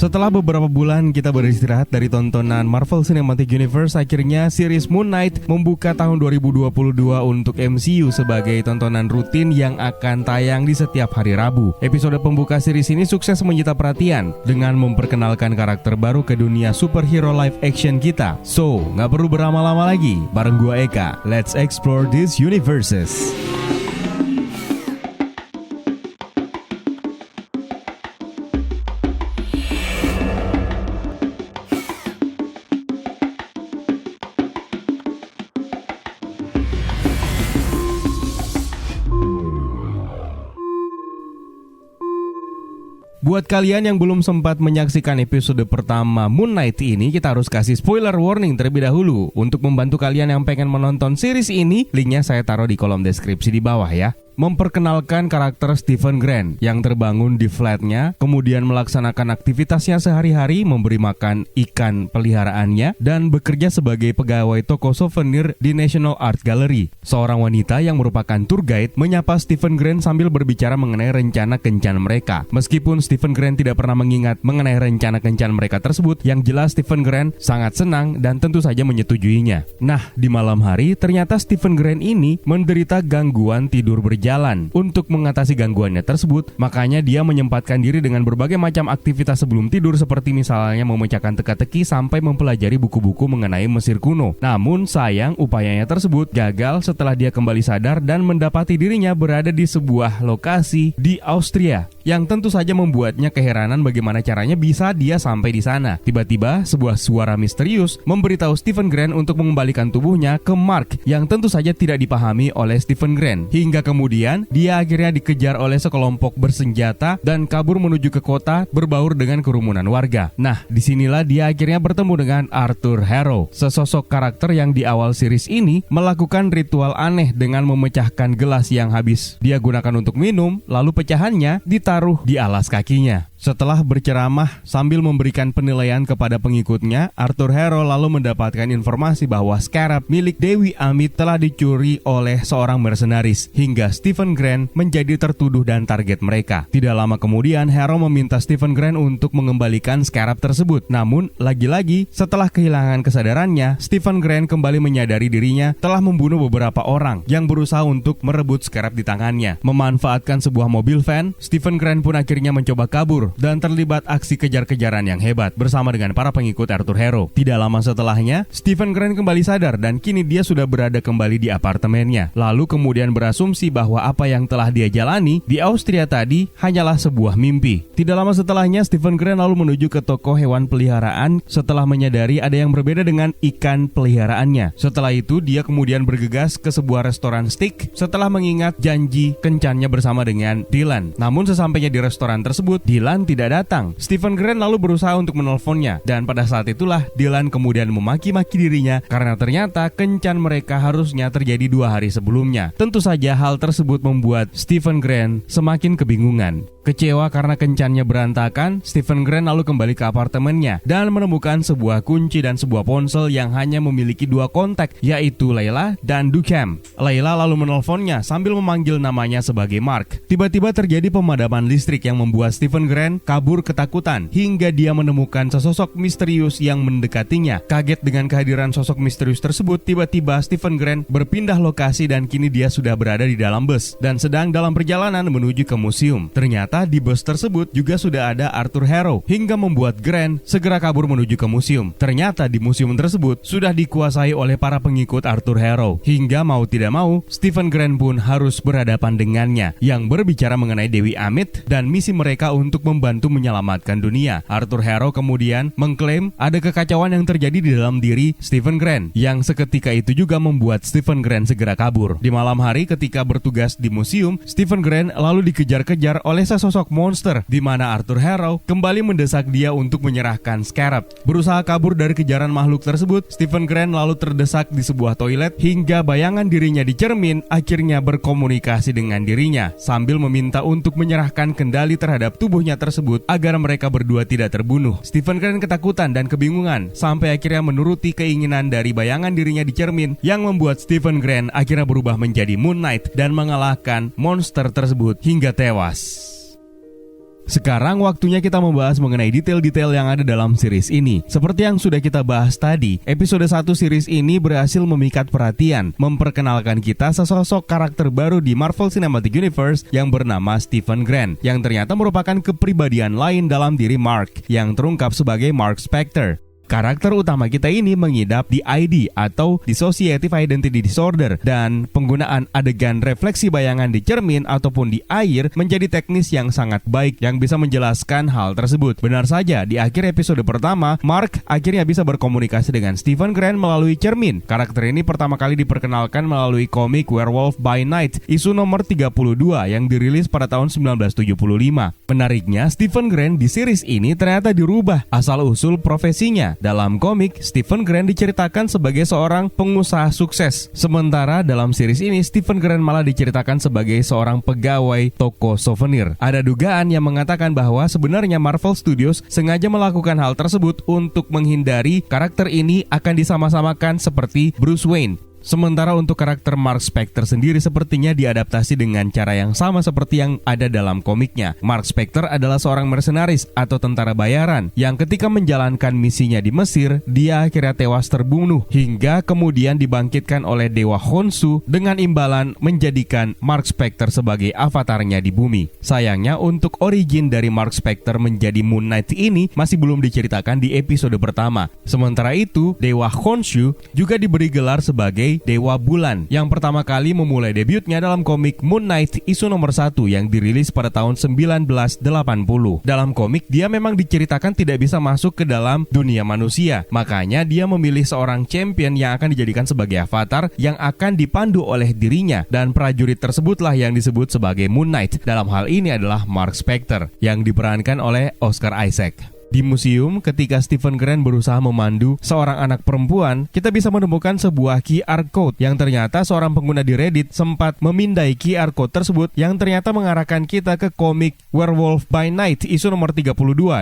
Setelah beberapa bulan kita beristirahat dari tontonan Marvel Cinematic Universe, akhirnya series Moon Knight membuka tahun 2022 untuk MCU sebagai tontonan rutin yang akan tayang di setiap hari Rabu. Episode pembuka series ini sukses menyita perhatian dengan memperkenalkan karakter baru ke dunia superhero live action kita. So, nggak perlu berlama-lama lagi, bareng gua Eka, let's explore these universes. Buat kalian yang belum sempat menyaksikan episode pertama Moon Knight ini, kita harus kasih spoiler warning terlebih dahulu. Untuk membantu kalian yang pengen menonton series ini, linknya saya taruh di kolom deskripsi di bawah ya. Memperkenalkan karakter Stephen Grant yang terbangun di flatnya, kemudian melaksanakan aktivitasnya sehari-hari, memberi makan ikan peliharaannya, dan bekerja sebagai pegawai toko souvenir di National Art Gallery. Seorang wanita yang merupakan tour guide menyapa Stephen Grant sambil berbicara mengenai rencana kencan mereka. Meskipun Stephen Grant tidak pernah mengingat mengenai rencana kencan mereka tersebut, yang jelas Stephen Grant sangat senang dan tentu saja menyetujuinya. Nah, di malam hari ternyata Stephen Grant ini menderita gangguan tidur berjalan. Untuk mengatasi gangguannya tersebut, makanya dia menyempatkan diri dengan berbagai macam aktivitas sebelum tidur, seperti misalnya memecahkan teka-teki sampai mempelajari buku-buku mengenai Mesir kuno. Namun sayang, upayanya tersebut gagal setelah dia kembali sadar dan mendapati dirinya berada di sebuah lokasi di Austria, yang tentu saja membuatnya keheranan bagaimana caranya bisa dia sampai di sana. Tiba-tiba sebuah suara misterius memberitahu Stephen Grant untuk mengembalikan tubuhnya ke Mark, yang tentu saja tidak dipahami oleh Stephen Grant. Hingga kemudian dia akhirnya dikejar oleh sekelompok bersenjata dan kabur menuju ke kota berbaur dengan kerumunan warga. Nah, disinilah dia akhirnya bertemu dengan Arthur Harrow, sesosok karakter yang di awal series ini melakukan ritual aneh dengan memecahkan gelas yang habis dia gunakan untuk minum, lalu pecahannya ditaruh di alas kakinya. Setelah berceramah sambil memberikan penilaian kepada pengikutnya, Arthur Harrow lalu mendapatkan informasi bahwa scarab milik Dewi Amit telah dicuri oleh seorang mercenaris, hingga Stephen Grant menjadi tertuduh dan target mereka. Tidak lama kemudian, Harrow meminta Stephen Grant untuk mengembalikan scarab tersebut. Namun, lagi-lagi setelah kehilangan kesadarannya, Stephen Grant kembali menyadari dirinya telah membunuh beberapa orang yang berusaha untuk merebut scarab di tangannya. Memanfaatkan sebuah mobil van, Stephen Grant pun akhirnya mencoba kabur dan terlibat aksi kejar-kejaran yang hebat bersama dengan para pengikut Arthur Harrow. Tidak lama setelahnya, Stephen Grant kembali sadar dan kini dia sudah berada kembali di apartemennya. Lalu kemudian berasumsi bahwa apa yang telah dia jalani di Austria tadi hanyalah sebuah mimpi. Tidak lama setelahnya, Stephen Grant lalu menuju ke toko hewan peliharaan setelah menyadari ada yang berbeda dengan ikan peliharaannya. Setelah itu, dia kemudian bergegas ke sebuah restoran steak setelah mengingat janji kencannya bersama dengan Dylan. Namun sesampainya di restoran tersebut, Dylan tidak datang. Stephen Grant lalu berusaha untuk menelponnya, dan pada saat itulah Dylan kemudian memaki-maki dirinya karena ternyata kencan mereka harusnya terjadi 2 hari sebelumnya. Tentu saja hal tersebut membuat Stephen Grant semakin kebingungan. Kecewa karena kencannya berantakan, Stephen Grant lalu kembali ke apartemennya dan menemukan sebuah kunci dan sebuah ponsel yang hanya memiliki 2 kontak, yaitu Layla dan Duchamp. Layla lalu menelponnya sambil memanggil namanya sebagai Mark. Tiba-tiba terjadi pemadaman listrik yang membuat Stephen Grant kabur ketakutan hingga dia menemukan sesosok misterius yang mendekatinya. Kaget dengan kehadiran sosok misterius tersebut, tiba-tiba Stephen Grant berpindah lokasi dan kini dia sudah berada di dalam bus dan sedang dalam perjalanan menuju ke museum. Ternyata di bus tersebut juga sudah ada Arthur Harrow, hingga membuat Grant segera kabur menuju ke museum. Ternyata di museum tersebut sudah dikuasai oleh para pengikut Arthur Harrow, hingga mau tidak mau Stephen Grant pun harus berhadapan dengannya yang berbicara mengenai Dewi Amit dan misi mereka untuk membantu menyelamatkan dunia. Arthur Harrow kemudian mengklaim ada kekacauan yang terjadi di dalam diri Stephen Grant, yang seketika itu juga membuat Stephen Grant segera kabur. Di malam hari ketika bertugas di museum, Stephen Grant lalu dikejar-kejar oleh sosok monster, di mana Arthur Harrow kembali mendesak dia untuk menyerahkan scarab. Berusaha kabur dari kejaran makhluk tersebut, Stephen Grant lalu terdesak di sebuah toilet hingga bayangan dirinya di cermin akhirnya berkomunikasi dengan dirinya sambil meminta untuk menyerahkan kendali terhadap tubuhnya tersebut agar mereka berdua tidak terbunuh. Stephen Grant ketakutan dan kebingungan sampai akhirnya menuruti keinginan dari bayangan dirinya di cermin, yang membuat Stephen Grant akhirnya berubah menjadi Moon Knight dan mengalahkan monster tersebut hingga tewas. Sekarang waktunya kita membahas mengenai detail-detail yang ada dalam series ini. Seperti yang sudah kita bahas tadi, episode 1 series ini berhasil memikat perhatian, memperkenalkan kita sesosok karakter baru di Marvel Cinematic Universe yang bernama Stephen Grant, yang ternyata merupakan kepribadian lain dalam diri Mark, yang terungkap sebagai Mark Spector. Karakter utama kita ini mengidap DID atau Dissociative Identity Disorder, dan penggunaan adegan refleksi bayangan di cermin ataupun di air menjadi teknis yang sangat baik yang bisa menjelaskan hal tersebut. Benar saja, di akhir episode pertama, Mark akhirnya bisa berkomunikasi dengan Stephen Grant melalui cermin. Karakter ini pertama kali diperkenalkan melalui komik Werewolf by Night, isu nomor 32 yang dirilis pada tahun 1975. Menariknya, Stephen Grant di series ini ternyata dirubah asal-usul profesinya. Dalam komik, Stephen Grant diceritakan sebagai seorang pengusaha sukses. Sementara dalam series ini, Stephen Grant malah diceritakan sebagai seorang pegawai toko souvenir. Ada dugaan yang mengatakan bahwa sebenarnya Marvel Studios sengaja melakukan hal tersebut untuk menghindari karakter ini akan disama-samakan seperti Bruce Wayne. Sementara untuk karakter Mark Spector sendiri sepertinya diadaptasi dengan cara yang sama seperti yang ada dalam komiknya. Mark Spector adalah seorang mercenaris atau tentara bayaran yang ketika menjalankan misinya di Mesir, dia akhirnya tewas terbunuh hingga kemudian dibangkitkan oleh Dewa Khonshu dengan imbalan menjadikan Mark Spector sebagai avatarnya di bumi. Sayangnya untuk origin dari Mark Spector menjadi Moon Knight ini masih belum diceritakan di episode pertama. Sementara itu, Dewa Khonshu juga diberi gelar sebagai Dewa Bulan yang pertama kali memulai debutnya dalam komik Moon Knight isu nomor 1 yang dirilis pada tahun 1980. Dalam komik, dia memang diceritakan tidak bisa masuk ke dalam dunia manusia. Makanya dia memilih seorang champion yang akan dijadikan sebagai avatar yang akan dipandu oleh dirinya, dan prajurit tersebutlah yang disebut sebagai Moon Knight. Dalam hal ini adalah Mark Spector yang diperankan oleh Oscar Isaac. Di museum, ketika Stephen Grant berusaha memandu seorang anak perempuan, kita bisa menemukan sebuah QR code yang ternyata seorang pengguna di Reddit sempat memindai QR code tersebut yang ternyata mengarahkan kita ke komik Werewolf by Night isu nomor 32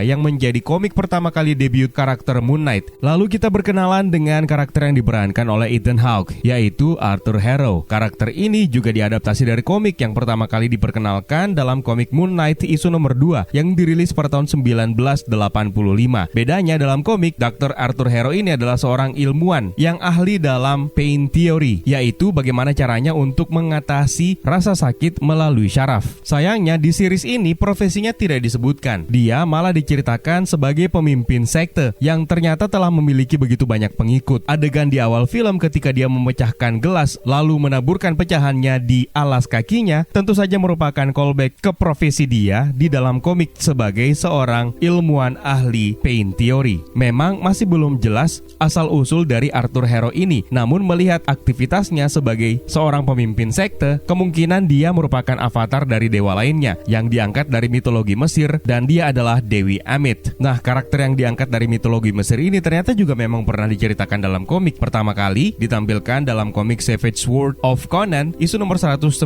yang menjadi komik pertama kali debut karakter Moon Knight. Lalu kita berkenalan dengan karakter yang diperankan oleh Ethan Hawke, yaitu Arthur Harrow. Karakter ini juga diadaptasi dari komik yang pertama kali diperkenalkan dalam komik Moon Knight isu nomor 2 yang dirilis pada tahun 1985. Bedanya dalam komik, Dr. Arthur Harrow ini adalah seorang ilmuwan yang ahli dalam pain theory, yaitu bagaimana caranya untuk mengatasi rasa sakit melalui syaraf. Sayangnya di series ini profesinya tidak disebutkan. Dia malah diceritakan sebagai pemimpin sekte yang ternyata telah memiliki begitu banyak pengikut. Adegan di awal film ketika dia memecahkan gelas lalu menaburkan pecahannya di alas kakinya tentu saja merupakan callback ke profesi dia di dalam komik sebagai seorang ilmuwan ahli pain theory. Memang masih belum jelas asal-usul dari Arthur Harrow ini, namun melihat aktivitasnya sebagai seorang pemimpin sekte, kemungkinan dia merupakan avatar dari dewa lainnya yang diangkat dari mitologi Mesir, dan dia adalah Dewi Amit. Nah, karakter yang diangkat dari mitologi Mesir ini ternyata juga memang pernah diceritakan dalam komik. Pertama kali ditampilkan dalam komik Savage Sword of Conan isu nomor 196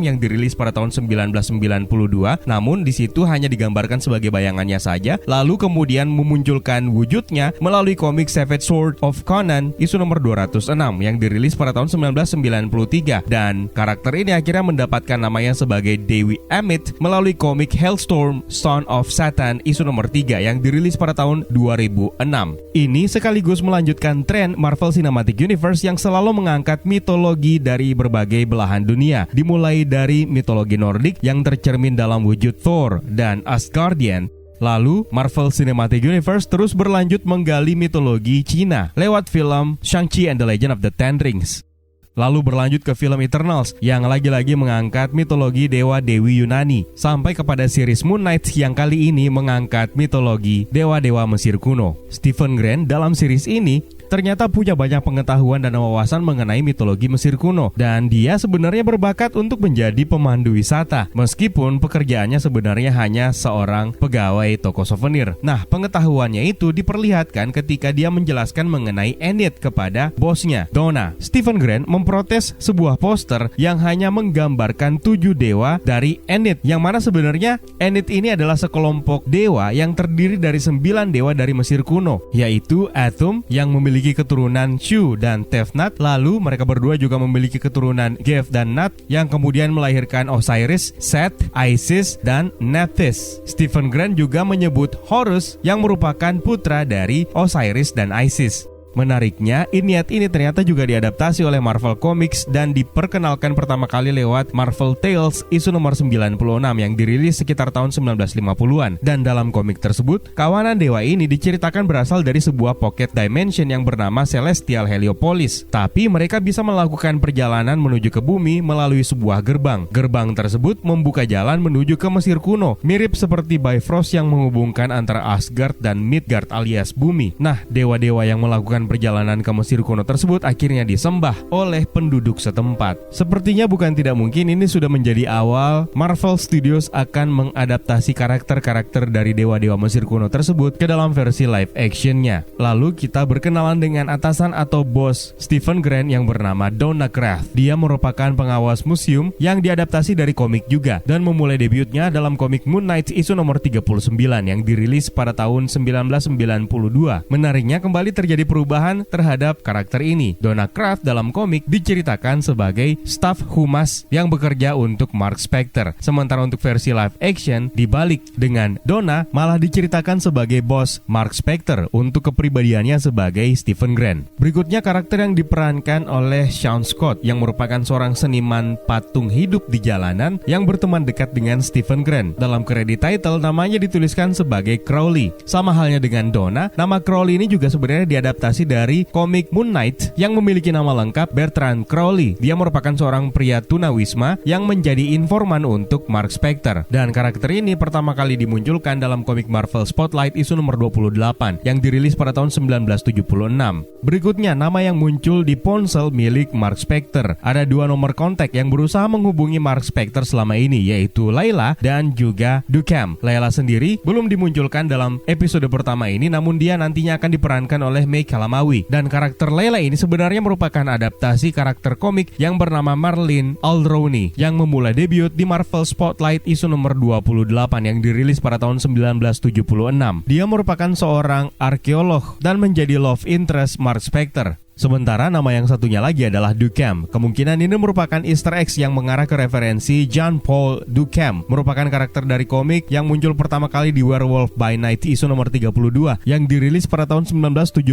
yang dirilis pada tahun 1992, namun di situ hanya digambarkan sebagai bayangannya saja. Lalu kemudian memunculkan wujudnya melalui komik Savage Sword of Conan isu nomor 206 yang dirilis pada tahun 1993, dan karakter ini akhirnya mendapatkan namanya sebagai Dewi Amit melalui komik Hellstorm Son of Satan isu nomor 3 yang dirilis pada tahun 2006. Ini sekaligus melanjutkan tren Marvel Cinematic Universe yang selalu mengangkat mitologi dari berbagai belahan dunia, dimulai dari mitologi Nordik yang tercermin dalam wujud Thor dan Asgardian. Lalu, Marvel Cinematic Universe terus berlanjut menggali mitologi Cina lewat film Shang-Chi and the Legend of the Ten Rings. Lalu berlanjut ke film Eternals yang lagi-lagi mengangkat mitologi dewa-dewi Yunani, sampai kepada series Moon Knight yang kali ini mengangkat mitologi dewa-dewa Mesir kuno. Stephen Grant dalam series ini ternyata punya banyak pengetahuan dan wawasan mengenai mitologi Mesir kuno, dan dia sebenarnya berbakat untuk menjadi pemandu wisata, meskipun pekerjaannya sebenarnya hanya seorang pegawai toko souvenir. Nah, pengetahuannya itu diperlihatkan ketika dia menjelaskan mengenai Enid kepada bosnya, Donna. Stephen Grant memprotes sebuah poster yang hanya menggambarkan 7 dewa dari Enid, yang mana sebenarnya Enid ini adalah sekelompok dewa yang terdiri dari 9 dewa dari Mesir kuno, yaitu Atum yang memiliki memiliki keturunan Shu dan Tefnut. Lalu mereka berdua juga memiliki keturunan Geb dan Nut yang kemudian melahirkan Osiris, Set, Isis, dan Nephthys. Stephen Grant juga menyebut Horus yang merupakan putra dari Osiris dan Isis. Menariknya, Ennead ini ternyata juga diadaptasi oleh Marvel Comics dan diperkenalkan pertama kali lewat Marvel Tales isu nomor 96 yang dirilis sekitar tahun 1950-an. Dan dalam komik tersebut, kawanan dewa ini diceritakan berasal dari sebuah pocket dimension yang bernama Celestial Heliopolis. Tapi mereka bisa melakukan perjalanan menuju ke bumi melalui sebuah gerbang. Gerbang tersebut membuka jalan menuju ke Mesir kuno, mirip seperti Bifrost yang menghubungkan antara Asgard dan Midgard alias bumi. Nah, dewa-dewa yang melakukan perjalanan ke Mesir kuno tersebut akhirnya disembah oleh penduduk setempat. Sepertinya bukan tidak mungkin ini sudah menjadi awal Marvel Studios akan mengadaptasi karakter-karakter dari dewa-dewa Mesir kuno tersebut ke dalam versi live actionnya. Lalu kita berkenalan dengan atasan atau bos Stephen Grant yang bernama Donna Craft. Dia merupakan pengawas museum yang diadaptasi dari komik juga dan memulai debutnya dalam komik Moon Knight isu nomor 39 yang dirilis pada tahun 1992. Menariknya kembali terjadi perubahan terhadap karakter ini. Donna Craft dalam komik diceritakan sebagai staf humas yang bekerja untuk Mark Spector. Sementara untuk versi live action dibalik, dengan Donna malah diceritakan sebagai bos Mark Spector untuk kepribadiannya sebagai Stephen Grant. Berikutnya karakter yang diperankan oleh Sean Scott yang merupakan seorang seniman patung hidup di jalanan yang berteman dekat dengan Stephen Grant. Dalam kredit title namanya dituliskan sebagai Crowley. Sama halnya dengan Donna, nama Crowley ini juga sebenarnya diadaptasi dari komik Moon Knight yang memiliki nama lengkap Bertrand Crowley. Dia merupakan seorang pria tunawisma yang menjadi informan untuk Mark Spector. Dan karakter ini pertama kali dimunculkan dalam komik Marvel Spotlight isu nomor 28 yang dirilis pada tahun 1976. Berikutnya nama yang muncul di ponsel milik Mark Spector. Ada dua nomor kontak yang berusaha menghubungi Mark Spector selama ini, yaitu Layla dan juga Ducam. Layla sendiri belum dimunculkan dalam episode pertama ini, namun dia nantinya akan diperankan oleh May Calamawy. Dan karakter Layla ini sebenarnya merupakan adaptasi karakter komik yang bernama Marlene Aldroni yang memulai debut di Marvel Spotlight isu nomor 28 yang dirilis pada tahun 1976. Dia merupakan seorang arkeolog dan menjadi love interest Mark Spector. Sementara nama yang satunya lagi adalah Ducam. Kemungkinan ini merupakan Easter eggs yang mengarah ke referensi Jean-Paul Ducam, merupakan karakter dari komik yang muncul pertama kali di Werewolf by Night isu nomor 32 yang dirilis pada tahun 1975.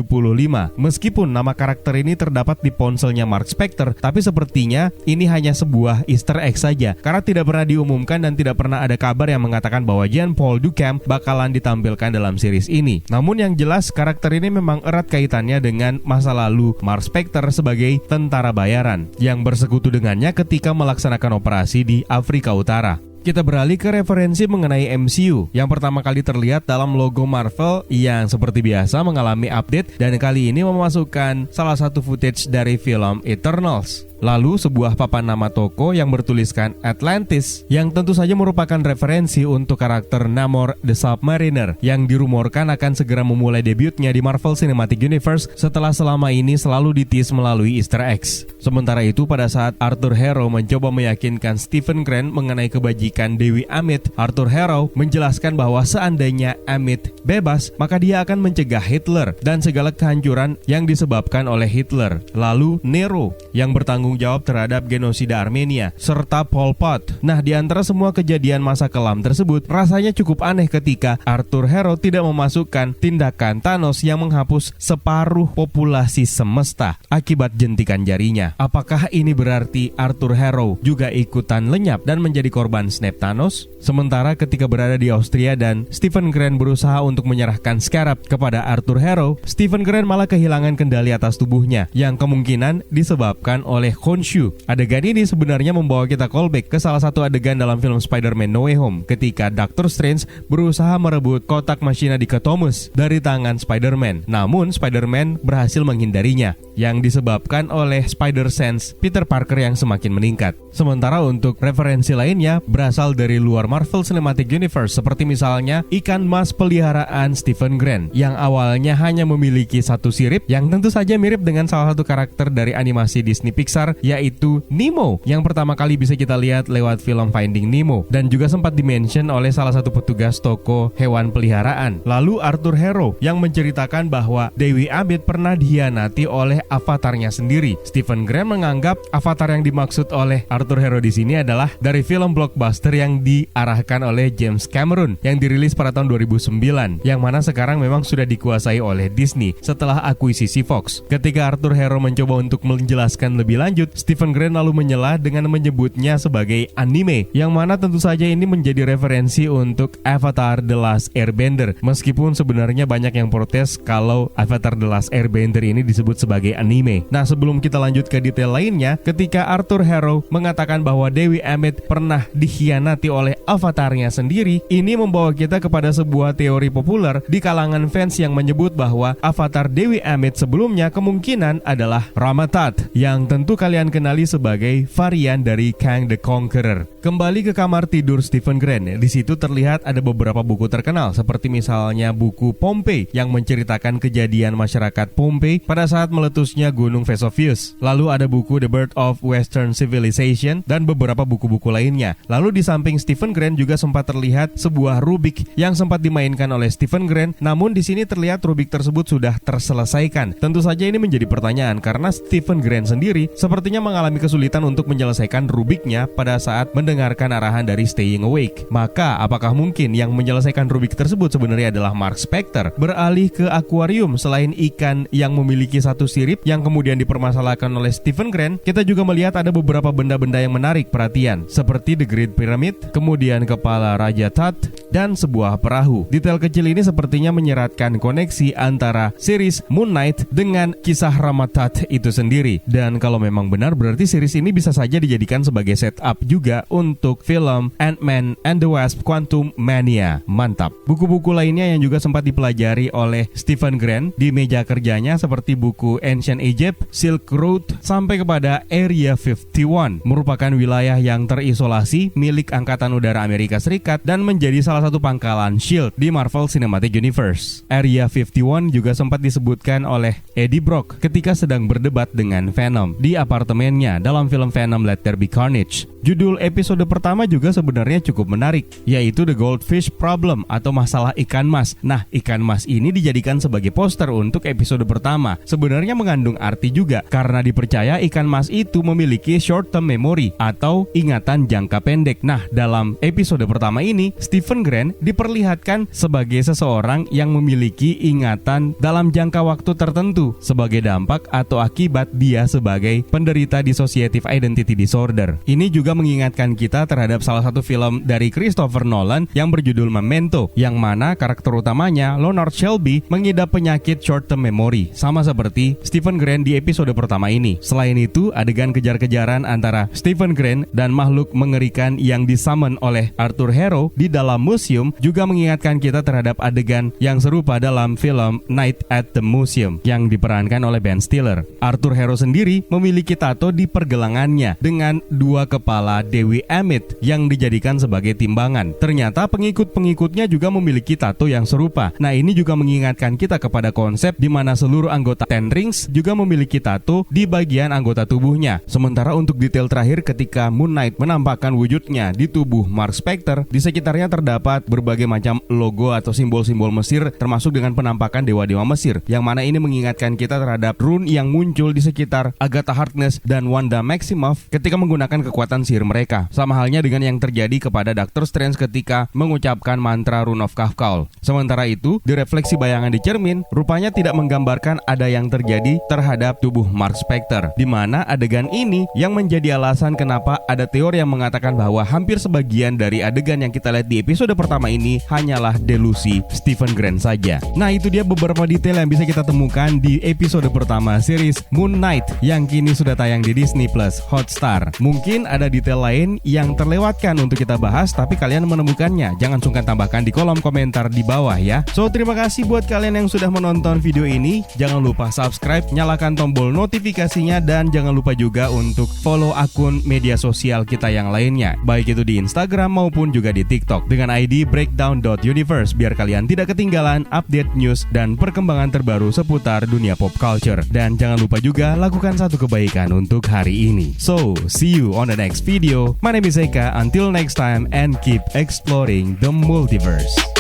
Meskipun nama karakter ini terdapat di ponselnya Mark Spector, tapi sepertinya ini hanya sebuah Easter egg saja karena tidak pernah diumumkan dan tidak pernah ada kabar yang mengatakan bahwa Jean-Paul Ducam bakalan ditampilkan dalam series ini. Namun yang jelas karakter ini memang erat kaitannya dengan masa lalu Mark Spector sebagai tentara bayaran yang bersekutu dengannya ketika melaksanakan operasi di Afrika Utara. Kita beralih ke referensi mengenai MCU yang pertama kali terlihat dalam logo Marvel yang seperti biasa mengalami update dan kali ini memasukkan salah satu footage dari film Eternals. Lalu sebuah papan nama toko yang bertuliskan Atlantis yang tentu saja merupakan referensi untuk karakter Namor the Submariner yang dirumorkan akan segera memulai debutnya di Marvel Cinematic Universe setelah selama ini selalu ditease melalui Easter eggs. Sementara itu pada saat Arthur Harrow mencoba meyakinkan Stephen Grant mengenai kebajikan Dewi Amit, Arthur Harrow menjelaskan bahwa seandainya Amit bebas maka dia akan mencegah Hitler dan segala kehancuran yang disebabkan oleh Hitler. Lalu Nero yang bertanggung jawab terhadap genosida Armenia serta Pol Pot. Nah, di antara semua kejadian masa kelam tersebut, rasanya cukup aneh ketika Arthur Harrow tidak memasukkan tindakan Thanos yang menghapus separuh populasi semesta akibat jentikan jarinya. Apakah ini berarti Arthur Harrow juga ikutan lenyap dan menjadi korban snap Thanos? Sementara ketika berada di Austria dan Stephen Grant berusaha untuk menyerahkan Scarab kepada Arthur Harrow, Stephen Grant malah kehilangan kendali atas tubuhnya yang kemungkinan disebabkan oleh Khonshu. Adegan ini sebenarnya membawa kita callback ke salah satu adegan dalam film Spider-Man No Way Home ketika Doctor Strange berusaha merebut kotak Machina Dichotomus dari tangan Spider-Man. Namun Spider-Man berhasil menghindarinya yang disebabkan oleh Spider-Sense Peter Parker yang semakin meningkat. Sementara untuk referensi lainnya berasal dari luar Marvel Cinematic Universe seperti misalnya ikan mas peliharaan Stephen Grant yang awalnya hanya memiliki satu sirip yang tentu saja mirip dengan salah satu karakter dari animasi Disney Pixar Pixar, yaitu Nemo, yang pertama kali bisa kita lihat lewat film Finding Nemo dan juga sempat dimention oleh salah satu petugas toko hewan peliharaan. Lalu Arthur Harrow yang menceritakan bahwa Dewi Amit pernah dikhianati oleh avatarnya sendiri. Stephen Grant menganggap avatar yang dimaksud oleh Arthur Harrow di sini adalah dari film blockbuster yang diarahkan oleh James Cameron yang dirilis pada tahun 2009, yang mana sekarang memang sudah dikuasai oleh Disney setelah akuisisi Fox. Ketika Arthur Harrow mencoba untuk menjelaskan lebih lanjut, Stephen Grant lalu menyela dengan menyebutnya sebagai anime, yang mana tentu saja ini menjadi referensi untuk Avatar The Last Airbender, meskipun sebenarnya banyak yang protes kalau Avatar The Last Airbender ini disebut sebagai anime. Nah, sebelum kita lanjut ke detail lainnya, ketika Arthur Harrow mengatakan bahwa Dewi Amit pernah dikhianati oleh avatarnya sendiri, ini membawa kita kepada sebuah teori populer di kalangan fans yang menyebut bahwa avatar Dewi Amit sebelumnya kemungkinan adalah Rama-Tut, yang tentu kalian kenali sebagai varian dari Kang the Conqueror. Kembali ke kamar tidur Stephen Grant, di situ terlihat ada beberapa buku terkenal seperti misalnya buku Pompeii yang menceritakan kejadian masyarakat Pompeii pada saat meletusnya Gunung Vesuvius. Lalu ada buku The Birth of Western Civilization dan beberapa buku-buku lainnya. Lalu di samping Stephen Grant juga sempat terlihat sebuah Rubik yang sempat dimainkan oleh Stephen Grant, namun di sini terlihat Rubik tersebut sudah terselesaikan. Tentu saja ini menjadi pertanyaan karena Stephen Grant sendiri sepertinya mengalami kesulitan untuk menyelesaikan Rubiknya pada saat mendengarkan arahan dari Staying Awake. Maka apakah mungkin yang menyelesaikan Rubik tersebut sebenarnya adalah Mark Spector? Beralih ke akuarium, selain ikan yang memiliki satu sirip yang kemudian dipermasalahkan oleh Stephen Grant, kita juga melihat ada beberapa benda-benda yang menarik perhatian seperti The Great Pyramid, kemudian kepala Raja Tut, dan sebuah perahu. Detail kecil ini sepertinya menyeratkan koneksi antara series Moon Knight dengan kisah Rama-Tut itu sendiri. Dan kalau memang benar, berarti series ini bisa saja dijadikan sebagai setup juga untuk film Ant-Man and the Wasp Quantumania. Mantap. Buku-buku lainnya yang juga sempat dipelajari oleh Stephen Grant di meja kerjanya seperti buku Ancient Egypt, Silk Road, sampai kepada Area 51, merupakan wilayah yang terisolasi milik Angkatan Udara Amerika Serikat dan menjadi salah satu pangkalan SHIELD di Marvel Cinematic Universe. Area 51 juga sempat disebutkan oleh Eddie Brock ketika sedang berdebat dengan Venom di apartemennya dalam film Venom Let There Be Carnage. Judul episode pertama juga sebenarnya cukup menarik, yaitu The Goldfish Problem atau masalah ikan mas. Nah, ikan mas ini dijadikan sebagai poster untuk episode pertama. Sebenarnya mengandung arti juga, karena dipercaya ikan mas itu memiliki short term memory atau ingatan jangka pendek. Nah, dalam episode pertama ini, Stephen Grant diperlihatkan sebagai seseorang yang memiliki ingatan dalam jangka waktu tertentu sebagai dampak atau akibat dia sebagai penderita dissociative identity disorder. Ini juga mengingatkan kita terhadap salah satu film dari Christopher Nolan yang berjudul Memento, yang mana karakter utamanya, Leonard Shelby, mengidap penyakit short term memory, sama seperti Stephen Grant di episode pertama ini. Selain itu, adegan kejar-kejaran antara Stephen Grant dan makhluk mengerikan yang disummon oleh Arthur Harrow di dalam museum juga mengingatkan kita terhadap adegan yang serupa dalam film Night at the Museum yang diperankan oleh Ben Stiller. Arthur Harrow sendiri memiliki tato di pergelangannya dengan dua kepala Dewi Amit yang dijadikan sebagai timbangan. Ternyata pengikut-pengikutnya juga memiliki tato yang serupa. Nah, ini juga mengingatkan kita kepada konsep di mana seluruh anggota Ten Rings juga memiliki tato di bagian anggota tubuhnya. Sementara untuk detail terakhir, ketika Moon Knight menampakkan wujudnya di tubuh Mark Spector, di sekitarnya terdapat berbagai macam logo atau simbol-simbol Mesir, termasuk dengan penampakan dewa-dewa Mesir, yang mana ini mengingatkan kita terhadap rune yang muncul di sekitar Agatha Harkness dan Wanda Maximoff ketika menggunakan kekuatan sihir mereka. Sama halnya dengan yang terjadi kepada Doctor Strange ketika mengucapkan mantra Rune of Kafkaul. Sementara itu, di refleksi bayangan di cermin, rupanya tidak menggambarkan ada yang terjadi terhadap tubuh Mark Spector, di mana adegan ini yang menjadi alasan kenapa ada teori yang mengatakan bahwa hampir sebagian dari adegan yang kita lihat di episode pertama ini hanyalah delusi Stephen Grant saja. Nah, itu dia beberapa detail yang bisa kita temukan di episode pertama series Moon Knight yang kini sudah tayang di Disney Plus Hotstar. Mungkin ada detail lain yang terlewatkan untuk kita bahas, tapi kalian menemukannya, jangan sungkan tambahkan di kolom komentar di bawah ya. So, terima kasih buat kalian yang sudah menonton video ini. Jangan lupa subscribe, nyalakan tombol notifikasinya, dan jangan lupa juga untuk follow akun media sosial kita yang lainnya, baik itu di Instagram maupun juga di TikTok dengan ID breakdown.universe, biar kalian tidak ketinggalan update news dan perkembangan terbaru seputar dunia pop culture. Dan jangan lupa juga lakukan satu kebaikan bagikan untuk hari ini. So, see you on the next video. My name is Eka. Until next time and keep exploring the multiverse.